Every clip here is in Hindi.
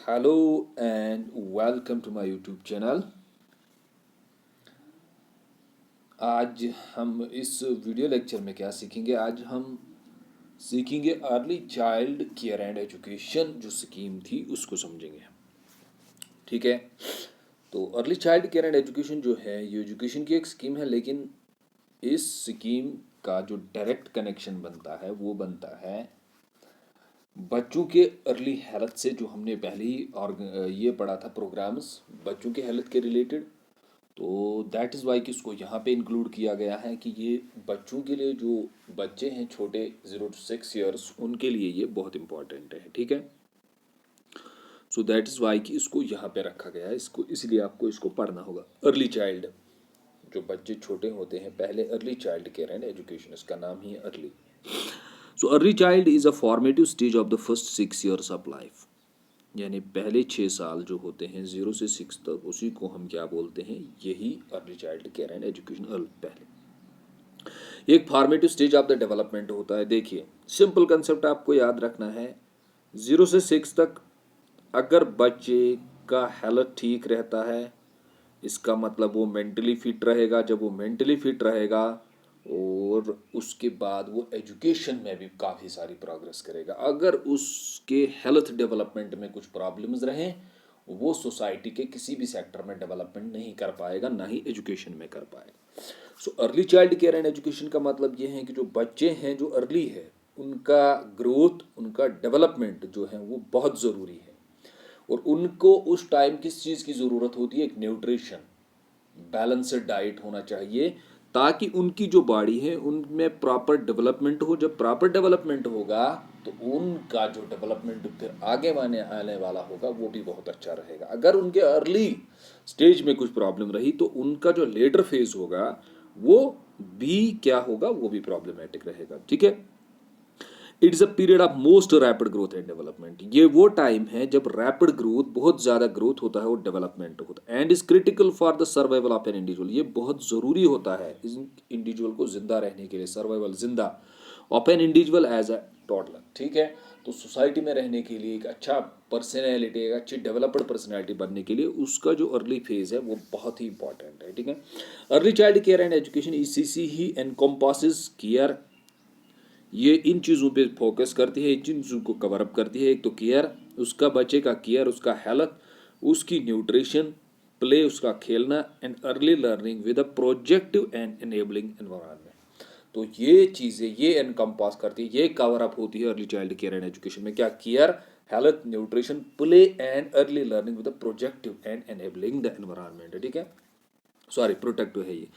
Hello and welcome to my YouTube channel. आज हम इस वीडियो लेक्चर में क्या सीखेंगे? आज हम सीखेंगे early child care and education जो स्कीम थी उसको समझेंगे। ठीक है, तो early child care and education जो है ये एजुकेशन की एक स्कीम है, लेकिन इस स्कीम का जो डायरेक्ट कनेक्शन बनता है वो बनता है बच्चों के अर्ली हेल्थ से, जो हमने पहले ही और ये पढ़ा था प्रोग्राम्स बच्चों के हेल्थ के रिलेटेड। तो दैट इज़ वाई कि इसको यहाँ पे इंक्लूड किया गया है कि ये बच्चों के लिए, जो बच्चे हैं छोटे 0 to 6 ईयर्स, उनके लिए ये बहुत इंपॉर्टेंट है। ठीक है, सो दैट इज़ वाई कि इसको यहाँ पे रखा गया है, इसको इसलिए आपको इसको पढ़ना होगा। अर्ली चाइल्ड, जो बच्चे छोटे होते हैं पहले, early child care and education, इसका नाम ही है early. So early child is a formative stage of the first 6 years of life, यानी पहले 6 साल जो होते हैं 0 से 6 तक, उसी को हम क्या बोलते हैं? यही early child care and education. पहले एक formative stage of the development होता है। देखिए, सिंपल कंसेप्ट आपको याद रखना है। 0 से 6 तक अगर बच्चे का हेल्थ ठीक रहता है, इसका मतलब वो मेंटली फिट रहेगा। जब वो मेंटली फिट रहेगा और उसके बाद वो एजुकेशन में भी काफ़ी सारी प्रोग्रेस करेगा। अगर उसके हेल्थ डेवलपमेंट में कुछ प्रॉब्लम्स रहें, वो सोसाइटी के किसी भी सेक्टर में डेवलपमेंट नहीं कर पाएगा, ना ही एजुकेशन में कर पाएगा। So early child care and education का मतलब ये है कि जो बच्चे हैं जो अर्ली है, उनका ग्रोथ, उनका डेवलपमेंट जो है वो बहुत ज़रूरी है। और उनको उस टाइम किस चीज़ की ज़रूरत होती है? एक न्यूट्रिशन, बैलेंस्ड डाइट होना चाहिए, ताकि उनकी जो बॉडी है उनमें प्रॉपर डेवलपमेंट हो। जब प्रॉपर डेवलपमेंट होगा तो उनका जो डेवलपमेंट फिर आगे आने वाला होगा वो भी बहुत अच्छा रहेगा। अगर उनके अर्ली स्टेज में कुछ प्रॉब्लम रही तो उनका जो लेटर फेज होगा वो भी क्या होगा? वो भी प्रॉब्लमेटिक रहेगा। ठीक है, it's a period of most rapid growth and development. ये वो टाइम है जब रैपिड ग्रोथ, बहुत ज़्यादा ग्रोथ होता है और डेवलपमेंट होता है। And is critical for the survival of an individual. ये बहुत ज़रूरी होता है इस इंडिविजुअल को जिंदा रहने के लिए, सर्वाइवल, जिंदा of an individual as a toddler. ठीक है, तो सोसाइटी में रहने के लिए एक अच्छा पर्सनैलिटी, एक अच्छी डेवलप्ड पर्सनैलिटी बनने के लिए उसका जो अर्ली फेज है वो बहुत ही इंपॉर्टेंट है। ठीक है, early child care and education ECC he encompasses care. ये इन चीज़ों पे फोकस करती है, इन चीज़ों को कवर अप करती है। एक तो केयर, उसका बच्चे का केयर, उसका हेल्थ, उसकी न्यूट्रिशन, प्ले, उसका खेलना, and early learning with a projective and enabling environment. तो ये चीज़ें ये एनकम्पास करती है, ये कवर अप होती है early child care and education में। क्या? Care, health, nutrition, play and early learning with a projective and enabling the environment. ठीक है, सॉरी, प्रोटेक्टिव है ये।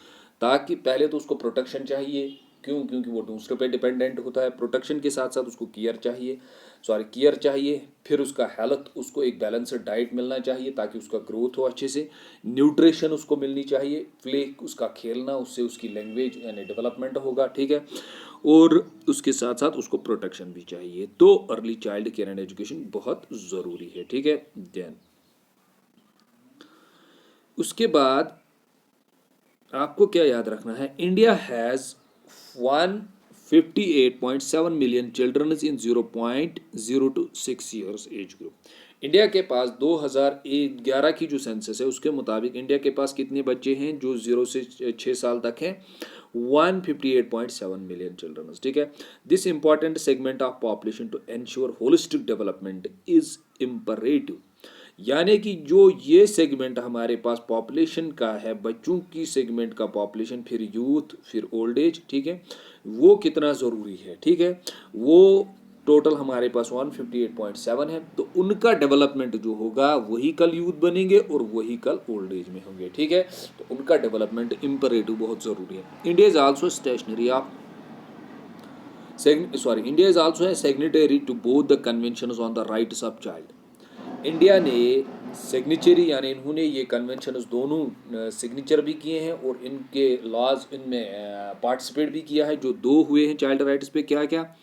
ताकि पहले तो उसको प्रोटेक्शन चाहिए, क्यों? क्योंकि वो दूसरे पे डिपेंडेंट होता है। प्रोटेक्शन के साथ साथ उसको केयर चाहिए, सॉरी केयर चाहिए। फिर उसका हेल्थ, उसको एक बैलेंस्ड डाइट मिलना चाहिए ताकि उसका ग्रोथ हो अच्छे से। न्यूट्रिशन उसको मिलनी चाहिए, प्ले, उसका खेलना, उससे उसकी लैंग्वेज यानी डेवलपमेंट होगा। ठीक है, और उसके साथ साथ उसको प्रोटेक्शन भी चाहिए। तो early child care and education बहुत ज़रूरी है। ठीक है, देन उसके बाद आपको क्या याद रखना है? India has 158.7 million children in 0.0 to 6 years age group. India के पास 2011 की जो सेंसस है उसके मुताबिक इंडिया के पास कितने बच्चे हैं जो 0 से 6 साल तक हैं? 158.7 मिलियन चिल्ड्रन। ठीक है, this important segment of population to ensure holistic development is imperative. यानी कि जो ये सेगमेंट हमारे पास पॉपुलेशन का है, बच्चों की सेगमेंट का पॉपुलेशन, फिर यूथ, फिर ओल्ड एज, ठीक है, वो कितना ज़रूरी है। ठीक है, वो टोटल हमारे पास 158.7 है। तो उनका डेवलपमेंट जो होगा वही कल यूथ बनेंगे और वही कल ओल्ड एज में होंगे। ठीक है, तो उनका डेवलपमेंट इम्परेटिव बहुत ज़रूरी है। India is also stationery of India is also signatory to both the conventions on the rights of child. India ने सिग्नेचरी, यानी इन्होंने ये कन्वेंशन दोनों सिग्नेचर भी किए हैं और इनके लॉज इनमें पार्टिसिपेट भी किया है। जो दो हुए हैं चाइल्ड राइट्स पे, क्या क्या?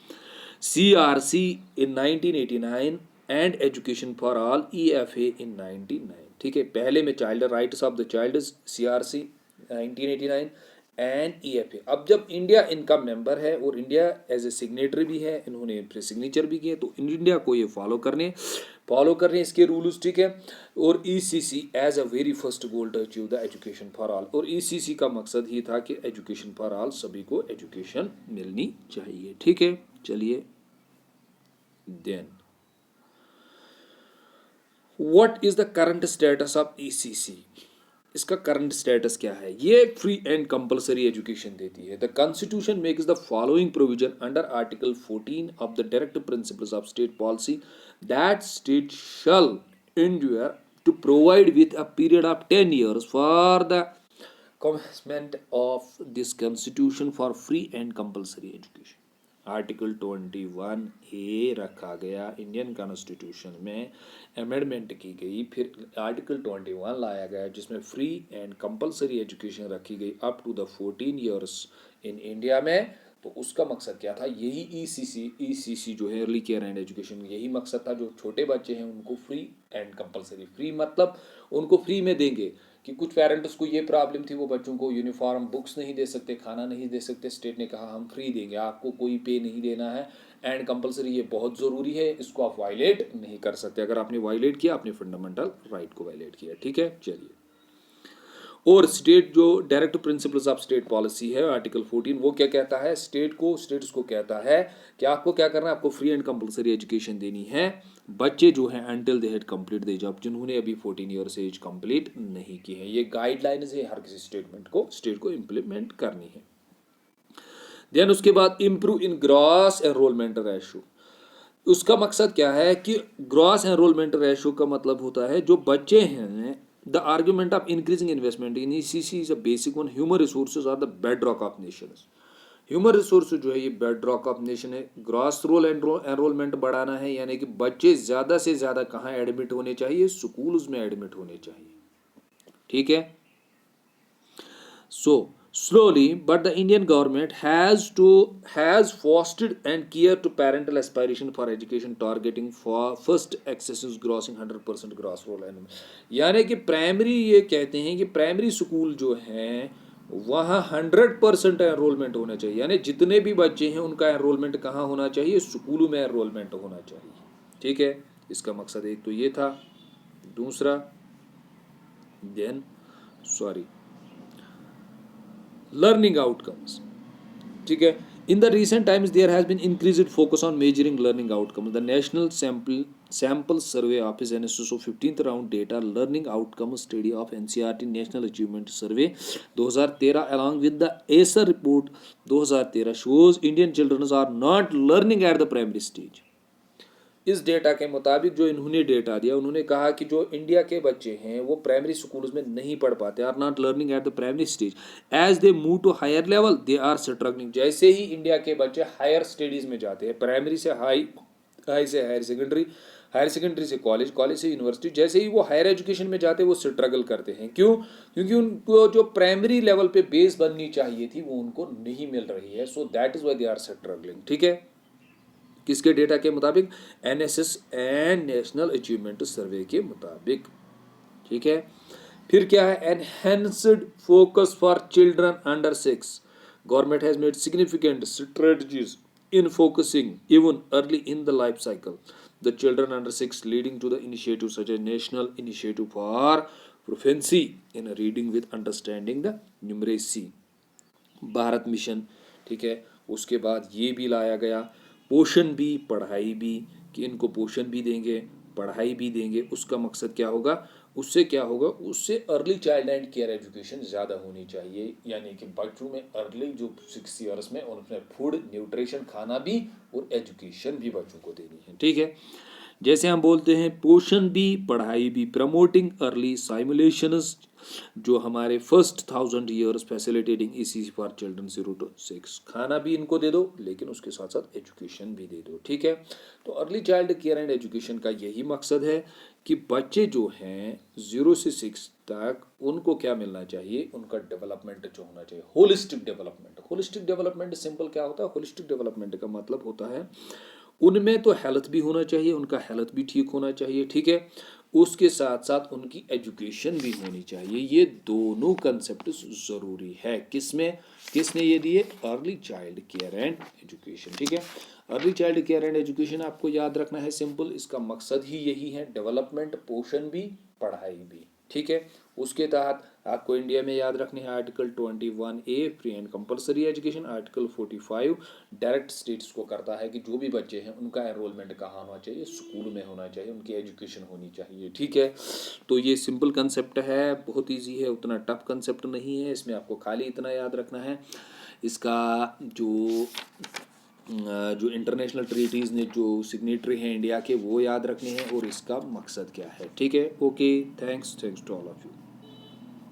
CRC in 1989 and education for all, EFA इन 1999। ठीक है, पहले में child rights of the child, CRC 1989 and EFA। अब जब इंडिया इनका मेंबर है और इंडिया एज ए सिग्नेटरी भी है, इन्होंने फिर सिग्नेचर भी किए, तो इंडिया को ये फॉलो कर रहे हैं इसके रूल्स, ठीक है। और ECC as a very first goal to achieve the education for all, और ईसीसी का मकसद ही था कि एजुकेशन फॉर ऑल, सभी को एजुकेशन मिलनी चाहिए, ठीक है। चलिए, then what is the current status of ECC, इसका करंट स्टेटस क्या है। ये फ्री एंड कंपलसरी एजुकेशन देती है। The constitution makes the following provision under article 14 of the direct principles of state policy that state shall endure to provide with a period of 10 years for the commencement of this constitution for free and compulsory education। Article 21 ए रखा गया इंडियन कॉन्स्टिट्यूशन में, अमेंडमेंट की गई, फिर आर्टिकल 21 लाया गया जिसमें फ्री एंड कंपलसरी एजुकेशन रखी गई up to the 14 years in India में। तो उसका मकसद क्या था, यही ईसीसी जो है अर्ली केयर एंड एजुकेशन, यही मकसद था। जो छोटे बच्चे हैं उनको फ्री एंड कंपलसरी, फ्री मतलब उनको फ्री में देंगे कि कुछ पेरेंट्स को ये प्रॉब्लम थी, वो बच्चों को यूनिफॉर्म, बुक्स नहीं दे सकते, खाना नहीं दे सकते, स्टेट ने कहा हम फ्री देंगे, आपको कोई पे नहीं देना है। एंड कंपलसरी ये बहुत ज़रूरी है, इसको आप वायलेट नहीं कर सकते। अगर आपने वायलेट किया, आपने फंडामेंटल राइट को वायलेट किया, ठीक है। चलिए, और स्टेट जो direct principles of state policy है आर्टिकल 14, वो क्या कहता है, स्टेट्स को कहता है कि आपको क्या करना है, आपको फ्री एंड कंपलसरी एजुकेशन देनी है बच्चे जो हैं until they had complete the age of, जिन्होंने अभी 14 ईयर्स एज कंप्लीट नहीं की है। ये गाइडलाइंस है, हर किसी स्टेट को इम्प्लीमेंट करनी है। देन उसके बाद improve in gross enrolment ratio, उसका मकसद क्या है कि ग्रॉस एनरोलमेंट रेशो का मतलब होता है जो बच्चे हैं, the argument of increasing investment in ECC is a basic one, human resources are the bedrock of nations. Human resource जो है ये बेड रॉक ऑफ नेशन है। ग्रॉस एनरोलमेंट बढ़ाना है, यानी कि बच्चे ज़्यादा से ज़्यादा कहाँ एडमिट होने चाहिए, स्कूल्स में एडमिट होने चाहिए, ठीक है। So slowly, but the Indian government has fostered and cared to parental aspiration for education, targeting for first accesses grossing 100% gross roll annual। यानी कि प्राइमरी, ये कहते हैं कि प्राइमरी स्कूल जो हैं वहाँ 100% एनरोलमेंट होना चाहिए, यानी जितने भी बच्चे हैं उनका एनरोलमेंट कहाँ होना चाहिए, स्कूलों में एनरोलमेंट होना चाहिए, ठीक है। इसका मकसद एक तो ये था। दूसरा, लर्निंग आउटकम्स, ठीक है। In the recent times there has been increased focus on measuring learning outcomes. The national sample survey office NSSO 15th round data learning outcome study of NCERT national achievement survey 2013 along with the ASER report 2013 shows Indian children are not learning at the primary stage। इस डेटा के मुताबिक जो इन्होंने डेटा दिया, उन्होंने कहा कि जो इंडिया के बच्चे हैं वो प्राइमरी स्कूल्स में नहीं पढ़ पाते, are not learning at the primary stage, as they move to higher level they are struggling. जैसे ही इंडिया के बच्चे हायर स्टडीज़ में जाते हैं, प्राइमरी से हाई से हायर सेकेंडरी, हायर सेकेंडरी से कॉलेज, कॉलेज से यूनिवर्सिटी, जैसे ही वो हायर एजुकेशन में जाते हैं वो स्ट्रगल करते हैं। क्यों? क्योंकि उनको जो प्राइमरी लेवल पे बेस बननी चाहिए थी वो उनको नहीं मिल रही है। So that is why they are struggling, ठीक है। किसके डेटा के मुताबिक? NSS and national achievement survey के मुताबिक, ठीक है। फिर क्या है? Enhanced focus for children under 6, government has made significant strategies in focusing even early in the life cycle the children under 6, leading to the initiatives such as national initiative for proficiency in reading with understanding the numeracy, Bharat mission, ठीक है। उसके बाद ये भी लाया गया पोषण भी, पढ़ाई भी, कि इनको पोषण भी देंगे, पढ़ाई भी देंगे। उसका मकसद क्या होगा? उससे क्या होगा? उससे early child and care education ज़्यादा होनी चाहिए, यानी कि बच्चों में अर्ली जो 6 ईयर्स में उनमें फूड, न्यूट्रिशन, खाना भी और एजुकेशन भी बच्चों को देनी है, ठीक है। जैसे हम बोलते हैं पोषण भी, पढ़ाई भी, प्रमोटिंग अर्ली साइमुलेशंस, जो हमारे फर्स्ट 1000 ईयर्स फैसिलिटेटिंग इसी फॉर चिल्ड्रन 0 to 6, खाना भी इनको दे दो लेकिन उसके साथ साथ एजुकेशन भी दे दो, ठीक है। तो early child care and education का यही मकसद है कि बच्चे जो हैं 0 से 6 तक उनको क्या मिलना चाहिए? उनका डेवलपमेंट जो होना चाहिए, holistic development. Holistic development simple क्या होता है? होलिस्टिक डेवलपमेंट का मतलब होता है उनमें तो हेल्थ भी होना चाहिए, उनका हेल्थ भी ठीक होना चाहिए, ठीक है। उसके साथ साथ उनकी एजुकेशन भी होनी चाहिए। ये दोनों कंसेप्ट ज़रूरी है। किसमें? किसने ये दिए? Early child care and education, ठीक है। Early child care and education आपको याद रखना है सिंपल, इसका मकसद ही यही है, डेवलपमेंट, पोषण भी, पढ़ाई भी, ठीक है। उसके तहत आपको इंडिया में याद रखने हैं article 21A free and compulsory education, article 45 direct states को करता है कि जो भी बच्चे हैं उनका एनरोलमेंट कहाँ होना चाहिए, स्कूल में होना चाहिए, उनकी एजुकेशन होनी चाहिए, ठीक है। तो ये सिंपल कंसेप्ट है, बहुत ईजी है, उतना टफ कंसेप्ट नहीं है, इसमें आपको खाली इतना याद रखना है, इसका जो इंटरनेशनल ट्रीटीज़ ने जो सिग्नेटरी हैं इंडिया के वो याद रखने हैं और इसका मकसद क्या है, ठीक है। Okay, thanks to all of you.